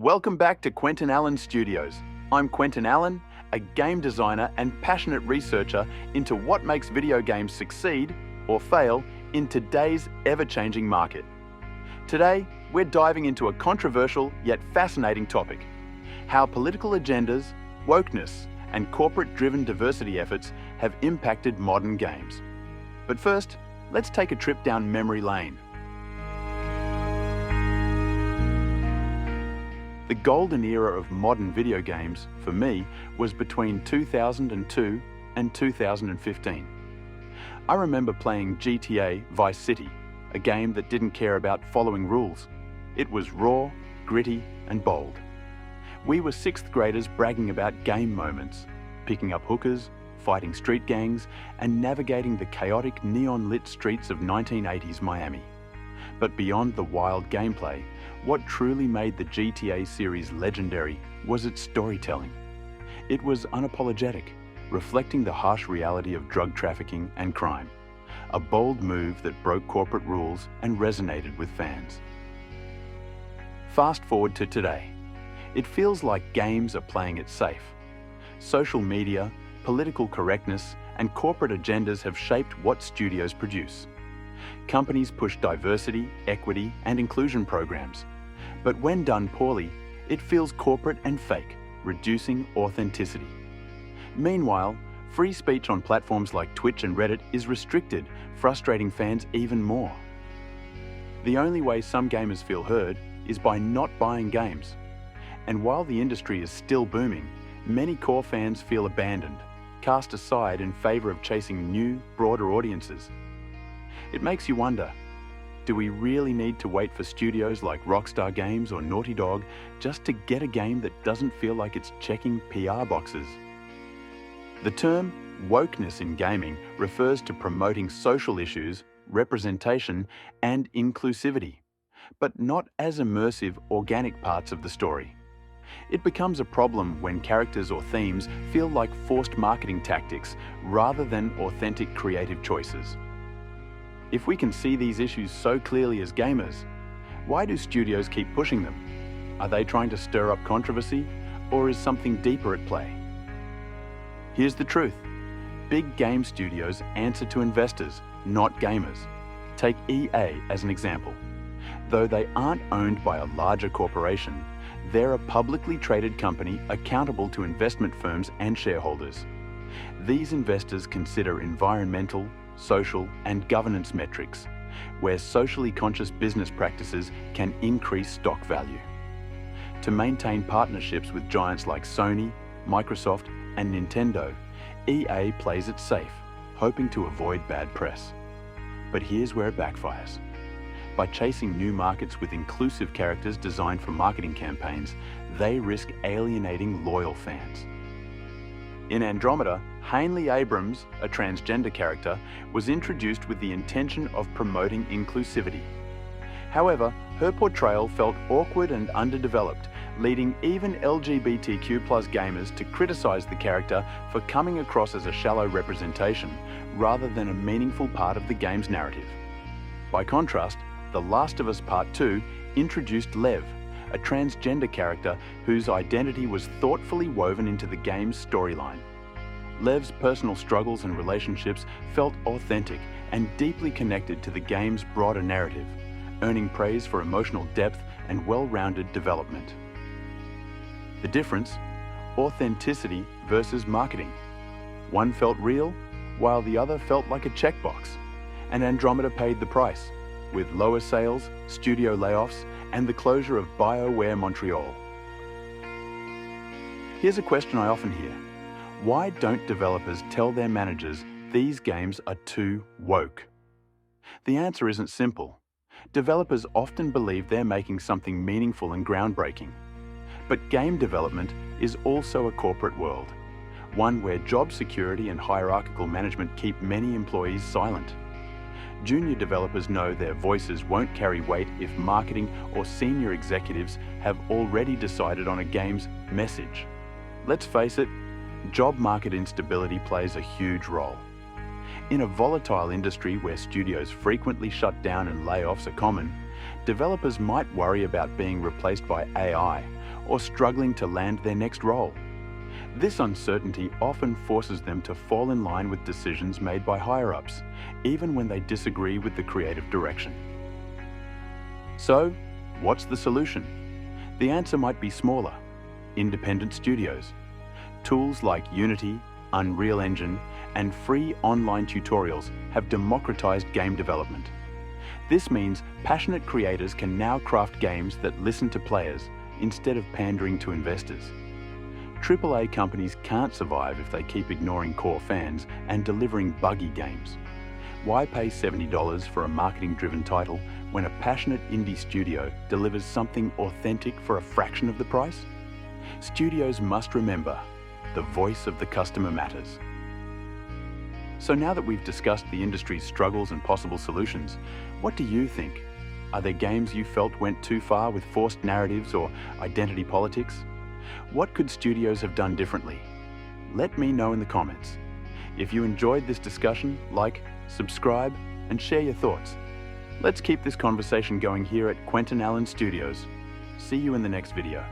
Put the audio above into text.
Welcome back to Quentin Allen Studios. I'm Quentin Allen, a game designer and passionate researcher into what makes video games succeed or fail in today's ever-changing market. Today, we're diving into a controversial yet fascinating topic: how political agendas, wokeness, and corporate-driven diversity efforts have impacted modern games. But first, let's take a trip down memory lane. The golden era of modern video games, for me, was between 2002 and 2015. I remember playing GTA Vice City, a game that didn't care about following rules. It was raw, gritty, and bold. We were sixth graders bragging about game moments, picking up hookers, fighting street gangs, and navigating the chaotic neon-lit streets of 1980s Miami. But beyond the wild gameplay, what truly made the GTA series legendary was its storytelling. It was unapologetic, reflecting the harsh reality of drug trafficking and crime, a bold move that broke corporate rules and resonated with fans. Fast forward to today. It feels like games are playing it safe. Social media, political correctness, and corporate agendas have shaped what studios produce. Companies push diversity, equity, and inclusion programs. But when done poorly, it feels corporate and fake, reducing authenticity. Meanwhile, free speech on platforms like Twitch and Reddit is restricted, frustrating fans even more. The only way some gamers feel heard is by not buying games. And while the industry is still booming, many core fans feel abandoned, cast aside in favor of chasing new, broader audiences. It makes you wonder, do we really need to wait for studios like Rockstar Games or Naughty Dog just to get a game that doesn't feel like it's checking PR boxes? The term wokeness in gaming refers to promoting social issues, representation, and inclusivity, but not as immersive, organic parts of the story. It becomes a problem when characters or themes feel like forced marketing tactics rather than authentic creative choices. If we can see these issues so clearly as gamers, why do studios keep pushing them? Are they trying to stir up controversy, or is something deeper at play? Here's the truth. Big game studios answer to investors, not gamers. Take EA as an example. Though they aren't owned by a larger corporation, they're a publicly traded company accountable to investment firms and shareholders. These investors consider environmental, social, and governance metrics, where socially conscious business practices can increase stock value. To maintain partnerships with giants like Sony, Microsoft, and Nintendo, EA plays it safe, hoping to avoid bad press. But here's where it backfires. By chasing new markets with inclusive characters designed for marketing campaigns, they risk alienating loyal fans. In Andromeda, Hanley Abrams, a transgender character, was introduced with the intention of promoting inclusivity. However, her portrayal felt awkward and underdeveloped, leading even LGBTQ+ gamers to criticize the character for coming across as a shallow representation, rather than a meaningful part of the game's narrative. By contrast, The Last of Us Part 2 introduced Lev, a transgender character whose identity was thoughtfully woven into the game's storyline. Lev's personal struggles and relationships felt authentic and deeply connected to the game's broader narrative, earning praise for emotional depth and well-rounded development. The difference? Authenticity versus marketing. One felt real, while the other felt like a checkbox, and Andromeda paid the price, with lower sales, studio layoffs, and the closure of BioWare Montreal. Here's a question I often hear. Why don't developers tell their managers these games are too woke? The answer isn't simple. Developers often believe they're making something meaningful and groundbreaking. But game development is also a corporate world, one where job security and hierarchical management keep many employees silent. Junior developers know their voices won't carry weight if marketing or senior executives have already decided on a game's message. Let's face it, job market instability plays a huge role. In a volatile industry where studios frequently shut down and layoffs are common, developers might worry about being replaced by AI or struggling to land their next role. This uncertainty often forces them to fall in line with decisions made by higher-ups, even when they disagree with the creative direction. So, what's the solution? The answer might be smaller, independent studios. Tools like Unity, Unreal Engine, and free online tutorials have democratized game development. This means passionate creators can now craft games that listen to players instead of pandering to investors. AAA companies can't survive if they keep ignoring core fans and delivering buggy games. Why pay $70 for a marketing-driven title when a passionate indie studio delivers something authentic for a fraction of the price? Studios must remember, the voice of the customer matters. So now that we've discussed the industry's struggles and possible solutions, what do you think? Are there games you felt went too far with forced narratives or identity politics? What could studios have done differently? Let me know in the comments. If you enjoyed this discussion, like, subscribe, and share your thoughts. Let's keep this conversation going here at Quentin Studios. See you in the next video.